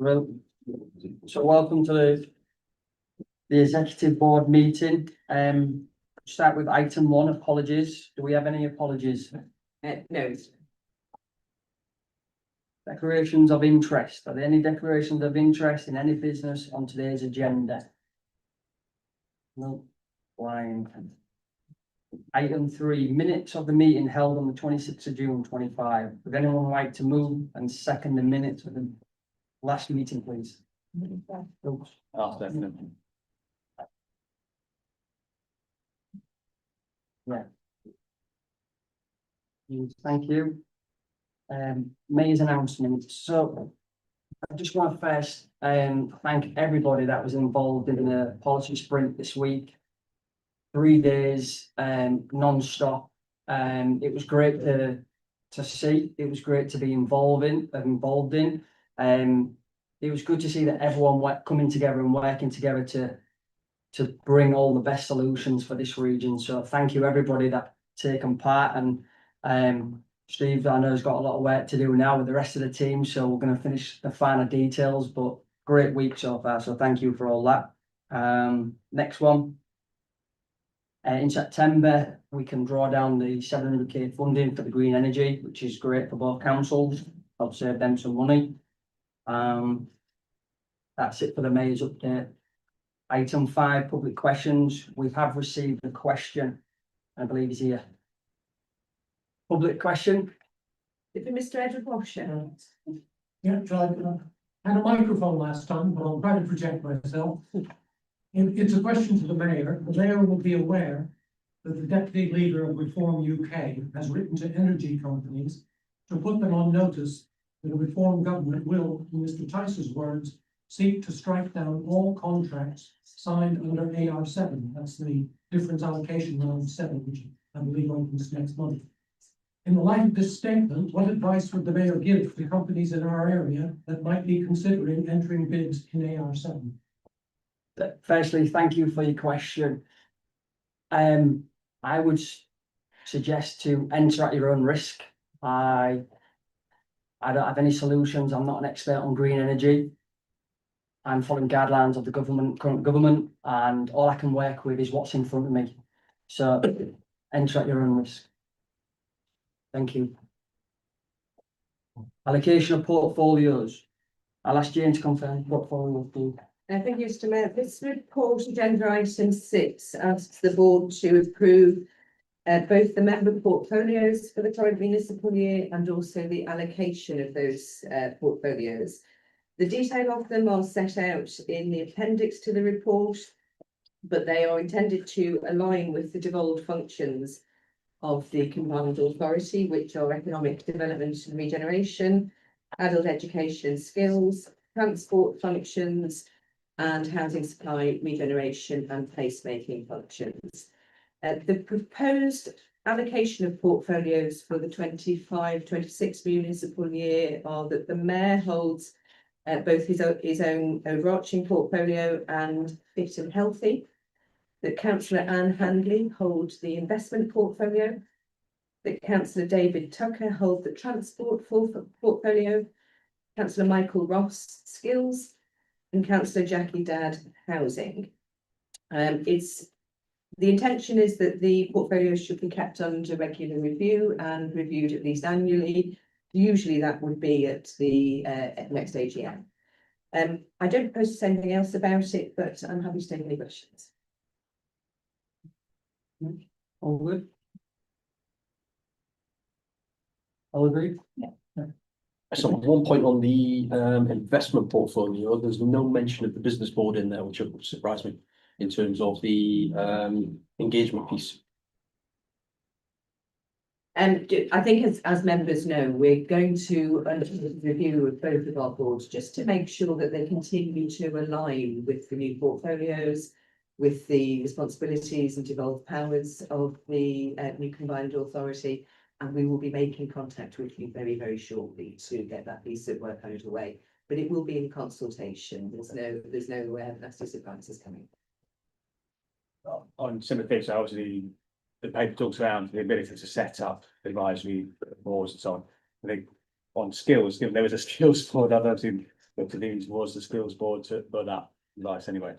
Well, so welcome to the executive board meeting. Start with item 1, apologies. Do we have any apologies? No. Declarations of interest. Are there any declarations of interest in any business on today's agenda? No. Fine. Item 3, minutes of the meeting held on the 26th of June 25. Would anyone like to move and second the minutes of the last meeting, please? I'll second it. Yeah. Thank you. Mayor's announcements. So I just want to first thank everybody that was involved in the policy sprint this week. 3 days non-stop. It was great to see. It was great to be involved in. It was good to see that everyone coming together and working together to bring all the best solutions for this region. So thank you everybody that taken part, and Steve, I know, has got a lot of work to do now with the rest of the team, so we're going to finish the final details, but great week so far, so thank you for all that. Next one. In September, we can draw down the 700k funding for the green energy, which is great for both councils. Help save them some money. That's it for the mayor's update. Item 5, public questions. We have received a question. I believe he's here. Public question. Is it Mr. Edward Washer? Yeah, tried. Had a microphone last time, but I'll try to project myself. It's a question to the mayor. The mayor will be aware that the deputy leader of Reform UK has written to energy companies to put them on notice that a Reform government will, in Mr. Tice's words, seek to strike down all contracts signed under AR7. That's the difference allocation round 7, which I believe opens next month. In the light of this statement, what advice would the mayor give to companies in our area that might be considering entering bids in AR7? Firstly, thank you for your question. I would suggest to enter at your own risk. I don't have any solutions. I'm not an expert on green energy. I'm following guidelines of the current government, and all I can work with is what's in front of me. So enter at your own risk. Thank you. Allocation of portfolios. I'll ask Jane to confirm portfolio. Thank you, Mr. Mayor. This report, agenda item 6, asks the board to approve both the member portfolios for the current municipal year and also the allocation of those portfolios. The detail of them are set out in the appendix to the report, but they are intended to align with the devolved functions of the combined authority, which are economic development and regeneration, adult education and skills, transport functions, and housing supply, regeneration and placemaking functions. The proposed allocation of portfolios for the 25-26 municipal year are that the mayor holds both his own overarching portfolio and fit and healthy, that Councillor Anne Handley holds the investment portfolio, that Councillor David Tucker holds the transport portfolio, Councillor Michael Ross skills, and Councillor Jackie Dadd housing. The intention is that the portfolios should be kept under regular review and reviewed at least annually. Usually that would be at the next AGM. I don't propose to say anything else about it, but I'm happy to take any questions. All good? All agree? Yeah. So one point on the investment portfolio, there's no mention of the business board in there, which surprised me in terms of the engagement piece. And I think as members know, we're going to review of both of our boards just to make sure that they continue to align with the new portfolios, with the responsibilities and devolved powers of the new combined authority. And we will be making contact with you very, very shortly to get that piece of work underway. But it will be in consultation. There's no nasty surprises coming. On similar things, so obviously the paper talks around the ability to set up advisory boards and so on. I think on skills, given there was a skills board, I've actually but to lean towards the skills board to, but that lies anyway.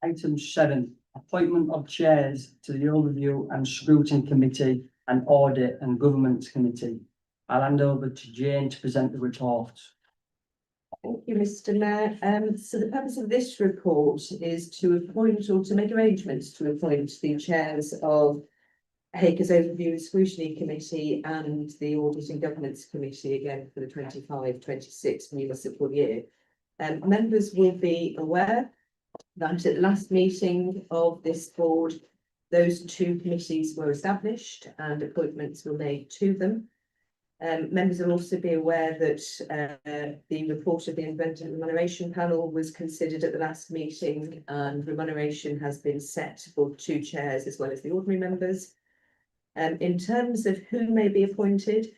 Item 7, appointment of chairs to the overview and scrutiny committee and audit and governance committee. I'll hand over to Jane to present the report. Thank you, Mr. Mayor. So the purpose of this report is to appoint or to make arrangements to appoint the chairs of Hakers Overview and Scrutiny Committee and the Audit and Governance Committee again for the 25-26 municipal year. Members will be aware that at the last meeting of this board, those two committees were established and appointments were made to them. Members will also be aware that the report of the Independent Remuneration Panel was considered at the last meeting, and remuneration has been set for 2 chairs as well as the ordinary members. In terms of who may be appointed,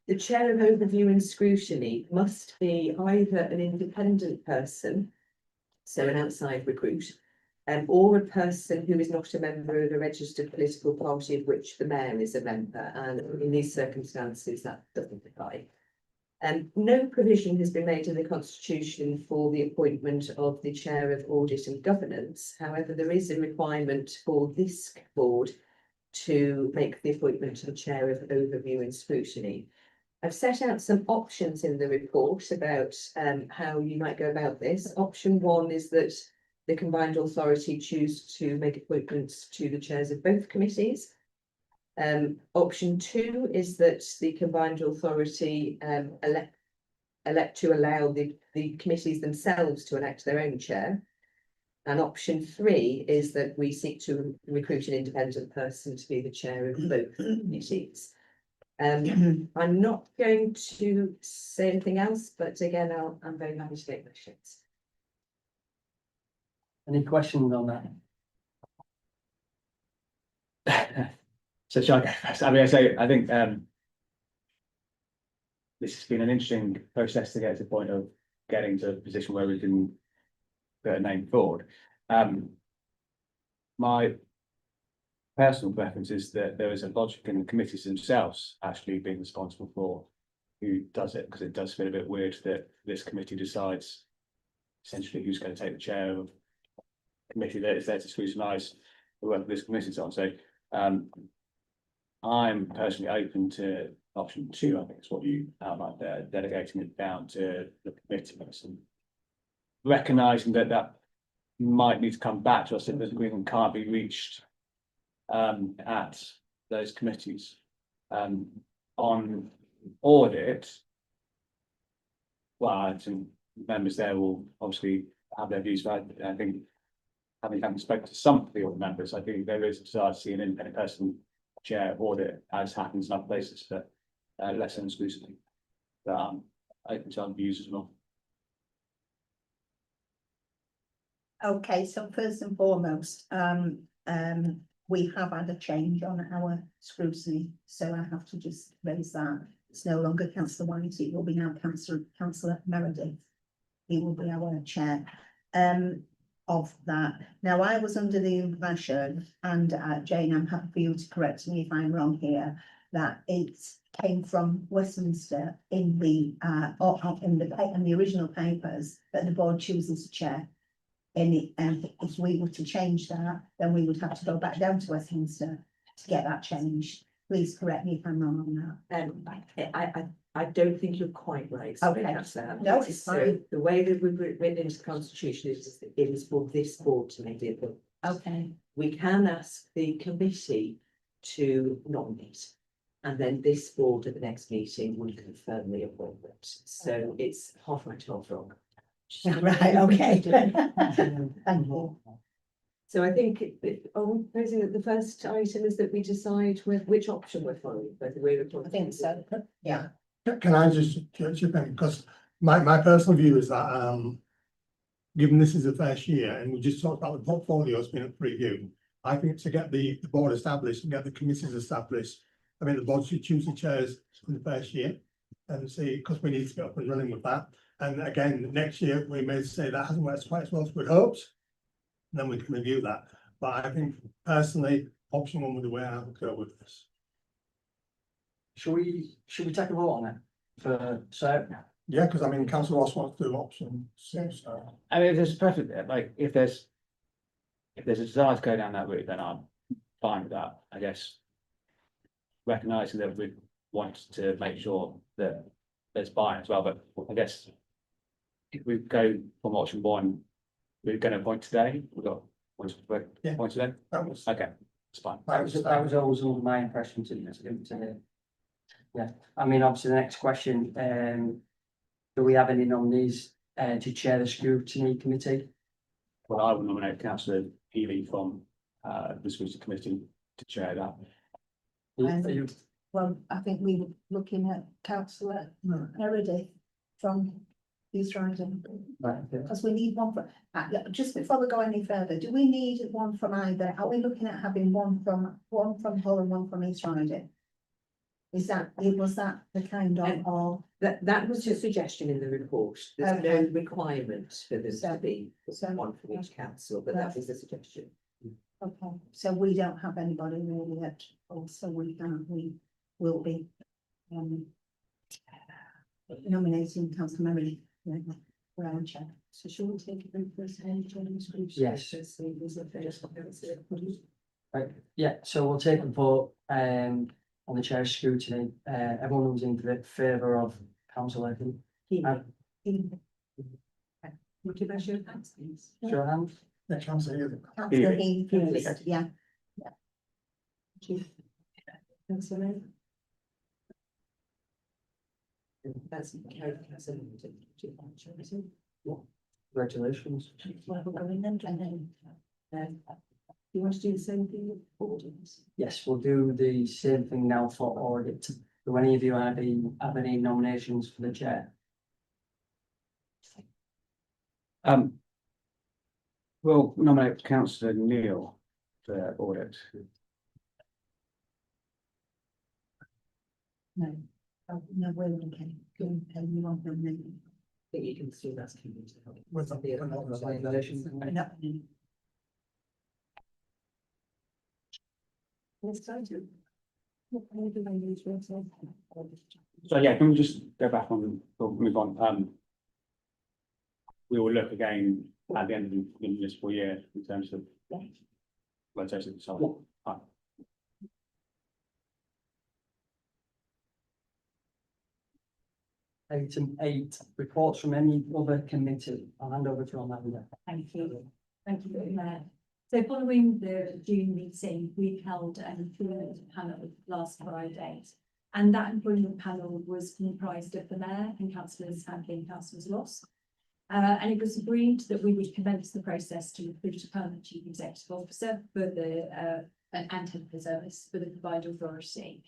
the chair of overview and scrutiny must be either an independent person, so an outside recruit, or a person who is not a member of a registered political party of which the mayor is a member, and in these circumstances that doesn't apply. No provision has been made in the constitution for the appointment of the chair of audit and governance. However, there is a requirement for this board to make the appointment to the chair of overview and scrutiny. I've set out some options in the report about how you might go about this. Option 1 is that the combined authority choose to make appointments to the chairs of both committees. Option 2 is that the combined authority elect to allow the committees themselves to elect their own chair. And option 3 is that we seek to recruit an independent person to be the chair of both committees. I'm not going to say anything else, but again, I'm very happy to take questions. Any questions on that? So shall I go first? I mean, I think this has been an interesting process to get to the point of getting to a position where we can put a name forward. My personal preference is that there is a logic in the committees themselves actually being responsible for who does it, because it does feel a bit weird that this committee decides essentially who's going to take the chair of a committee that is there to scrutinise the work of this committee on. So I'm personally open to option 2, I think is what you outlined there, delegating it down to the committees and recognising that that might need to come back to us if the agreement can't be reached at those committees. On audit, well, I think members there will obviously have their views, but I think having spoken to some of the audit members, I think there is a desire to see an independent person chair audit, as happens in other places, but less than exclusively. But open to other views as well. Okay, so first and foremost, we have had a change on our scrutiny, so I have to just raise that. It's no longer Councillor White, it will be now Councillor Meredith. He will be our chair of that. Now, I was under the impression, and Jane, I'm happy for you to correct me if I'm wrong here, that it came from Westminster in the original papers that the board chooses a chair. And if we were to change that, then we would have to go back down to Westminster to get that changed. Please correct me if I'm wrong on that. I don't think you're quite right. Okay. No, it's So fine. the way that we've written into the constitution is that it is for this board to make the appointment. Okay, We can ask the committee to nominate, and then this board at the next meeting would confirm the appointment. So it's half right, half wrong. right, okay. Thank you. So I think are we proposing that the first item is that we decide which option we're following, whether we're. I think so, yeah. Can I just chip in, because my personal view is that given this is the first year and we just talked about the portfolio has been up for review, I think to get the board established and get the committees established, I mean the board should choose the chairs in the first year and see, because we need to get up and running with that. And again, next year we may say that hasn't worked quite as well as we'd hoped. then we can review that. But I think personally, option one would be where I would go with this. Should we take a vote on it? So, Yeah, because I mean, councillor Ross wants to do option six, so. I mean, if there's perfect, like, if there's a desire to go down that route, then I'm fine with that, I guess. Recognising that we want to make sure that there's buy-in as well, but I guess if we go from option one, we're going to appoint today, we've got one to Yeah. appoint today, That was. okay, it's fine. that was always under my impression to. Yeah, I mean, obviously the next question, do we have any nominees to chair the scrutiny committee? Well, I will nominate councillor Healy from the scrutiny committee to chair that. Are you- Well, I think we were looking at councillor Meredith from East Riding, Right, okay. because we need one for, just before we go any further, do we need one from either? Are we looking at having one from Hull and one from East Riding? Was that the kind of, or? That was your suggestion in the report. There's Okay. no requirement for there So- to be so- one from each council, but that was the suggestion. Okay, so we don't have anybody really at all, so we will be nominating councillor Meredith for our chair. So shall we take it in first hand, Yes. Right, yeah, so we'll take a vote on the chair's scrutiny. Everyone who's in favour of councillor, Motivation of hands, please. show your hand. Yeah, councillor Healy. Councillor Healy, yeah. Councillor. That's carried, councillor. Congratulations. You want to do the same thing with audits? Yes, we'll do the same thing now for audit. Do any of you have any nominations for the chair? We'll nominate councillor Neil for audit. No, no, we're okay. You want them then? I think you can see that's coming to help. With the- Congratulations. No. Yes, I do. So yeah, can we just go back on, or move on, we will look again at the end of the municipal year in terms of rotation, so. Fine. Item 8, reports from any other committee. I'll hand over to Amanda. Thank you, Mayor. So following the June meeting, we held an employment panel last Friday. And that employment panel was comprised of the Mayor and councillors handling councillors' loss. And it was agreed that we would commence the process to recruit a permanent chief executive officer for the and head of the service for the combined authority.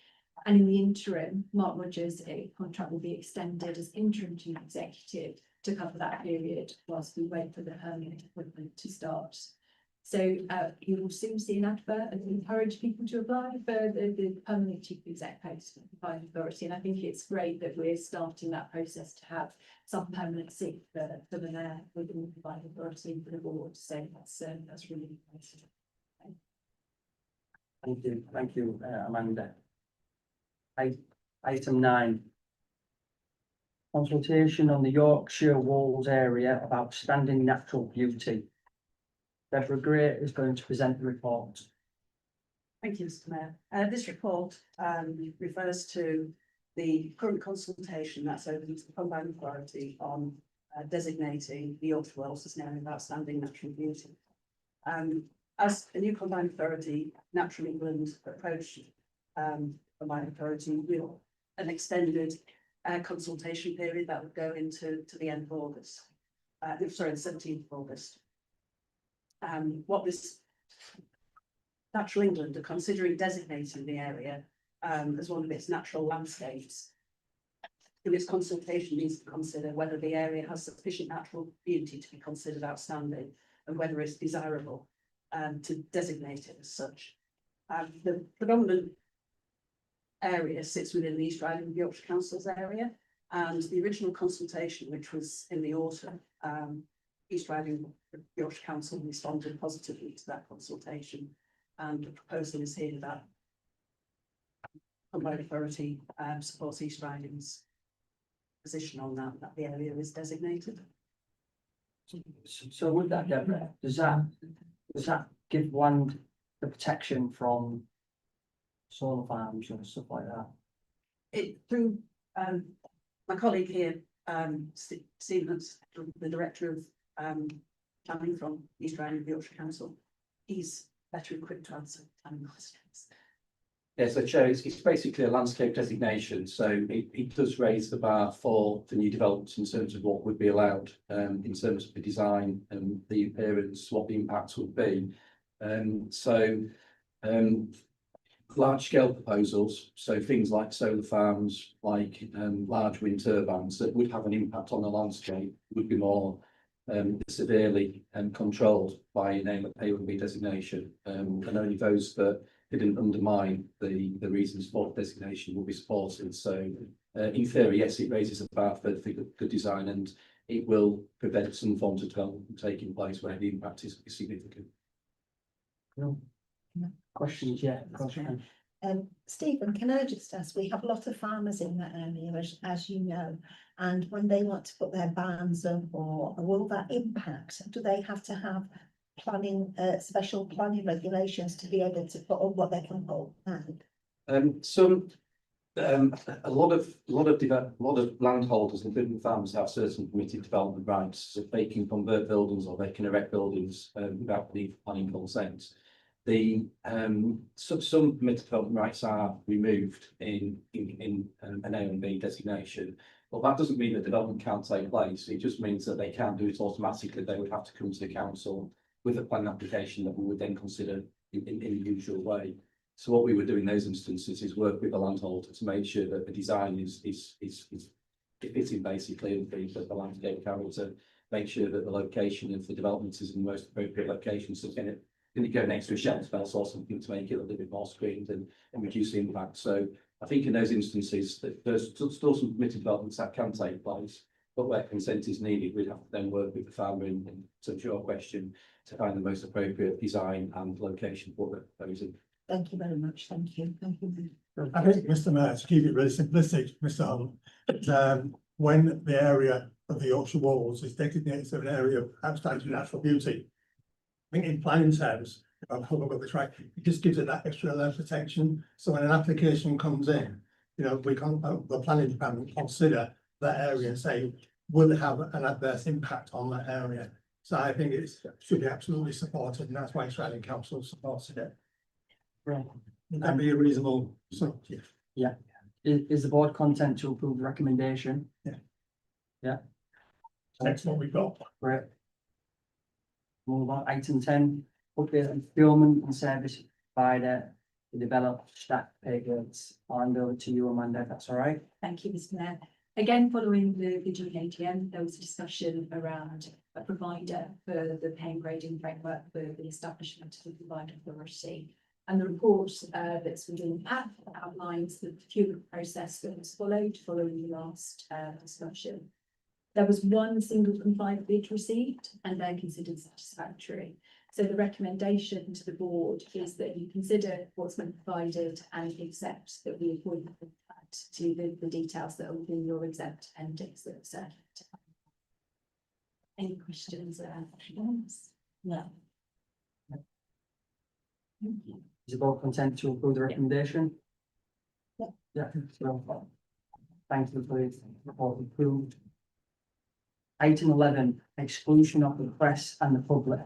And in the interim, Mark Rogers' contract will be extended as interim chief executive to cover that period whilst we wait for the permanent appointment to start. So you will soon see an advert and encourage people to apply for the permanent chief exec post for the combined authority. And I think it's great that we're starting that process to have some permanent seat for the mayor within the combined authority for the board. So that's really nice. Thank you, Amanda. Item 9. Consultation on the Yorkshire Wolds area of outstanding natural beauty. Deborah Gray is going to present the report. Thank you, Mr. Mayor. This report refers to the current consultation that's open to the combined authority on designating the Yorkshire Wolds as an area of outstanding natural beauty. As a new combined authority, Natural England approached combined authority with an extended consultation period that would go into the end of August. Sorry, the 17th of August. What this Natural England are considering designating the area as one of its natural landscapes. In its consultation needs to consider whether the area has sufficient natural beauty to be considered outstanding and whether it's desirable to designate it as such. The predominant area sits within the East Riding of Yorkshire Council's area, and the original consultation, which was in the autumn, East Riding Yorkshire Council responded positively to that consultation, and the proposal is here that Combined Authority supports East Riding's position on that the area is designated. So with that, Deborah, does that give land the protection from solar farms and stuff like that? It through my colleague here, Stevens, the director of planning from East Riding Yorkshire Council, he's better equipped to answer planning questions. Yeah, so Chair, it's basically a landscape designation, so it does raise the bar for new developments in terms of what would be allowed, in terms of the design and the appearance, what the impacts would be. Large scale proposals, so things like solar farms, like large wind turbines that would have an impact on the landscape would be more severely controlled by an A1B designation, and only those that didn't undermine the reasons for designation will be supported. So in theory, yes, it raises a bar for good design, and it will prevent some forms of development from taking place where the impact is significant. Questions, yeah. Question. Stephen, can I just ask, we have a lot of farmers in that area, as you know, and when they want to put their barns up, or will that impact? Do they have to have planning, special planning regulations to be able to put on what they can put? A lot of landholders and building farms have certain permitted development rights, so they can convert buildings or they can erect buildings without the planning consent. Some permitted development rights are removed in an A1B designation, but that doesn't mean that development can't take place. It just means that they can't do it automatically. They would have to come to the council with a planning application that we would then consider in the usual way. So what we would do in those instances is work with the landholder to make sure that the design is fitting basically, and the landscape character, make sure that the location of the development is in the most appropriate location. So can it go next to a shelter belt or something to make it a little bit more screened and reduce the impact? So I think in those instances that there's still some permitted developments that can take place, but where consent is needed, we'd have to then work with the farmer in to your question to find the most appropriate design and location for the proposal. Thank you very much. Thank you. Thank you. I think, Mr. Mayor, to keep it really simplistic, Mr. Hunt, when the area of the Yorkshire Walls is designated as an area of outstanding natural beauty, I think in planning terms, if I hope I've got this right, it just gives it that extra level of protection. So when an application comes in, you know, we can't, the planning department consider that area and say, will it have an adverse impact on that area? So I think it should be absolutely supported, and that's why East Riding Council supported it. Right. Would that be a reasonable, so, yeah. Is the board content to approve the recommendation? That's what we've got. Great. Move on, item 10, update on procurement and service provider to develop staff pay grades. I'll hand over to you, Amanda, if that's all right. Thank you, Mr. Mayor. Again, following the Vigil AGM, there was a discussion around a provider for the pay and grading framework for the establishment of the provider authority. And the report that's within the app outlines the procurement process that was followed following the last discussion. There was one single compliant bid received, and they're considered satisfactory. So the recommendation to the board is that you consider what's been provided and accept that we appoint to the details that are within your exempt appendix that are set. Any questions around that? No. Is the board content to approve the recommendation? Yeah. Yeah, so, thank you for the report approved. Item 11, exclusion of the press and the public.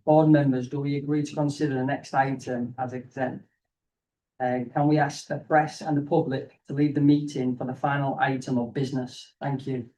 Board members, do we agree to consider the next item as exempt? Can we ask the press and the public to leave the meeting for the final item of business? Thank you.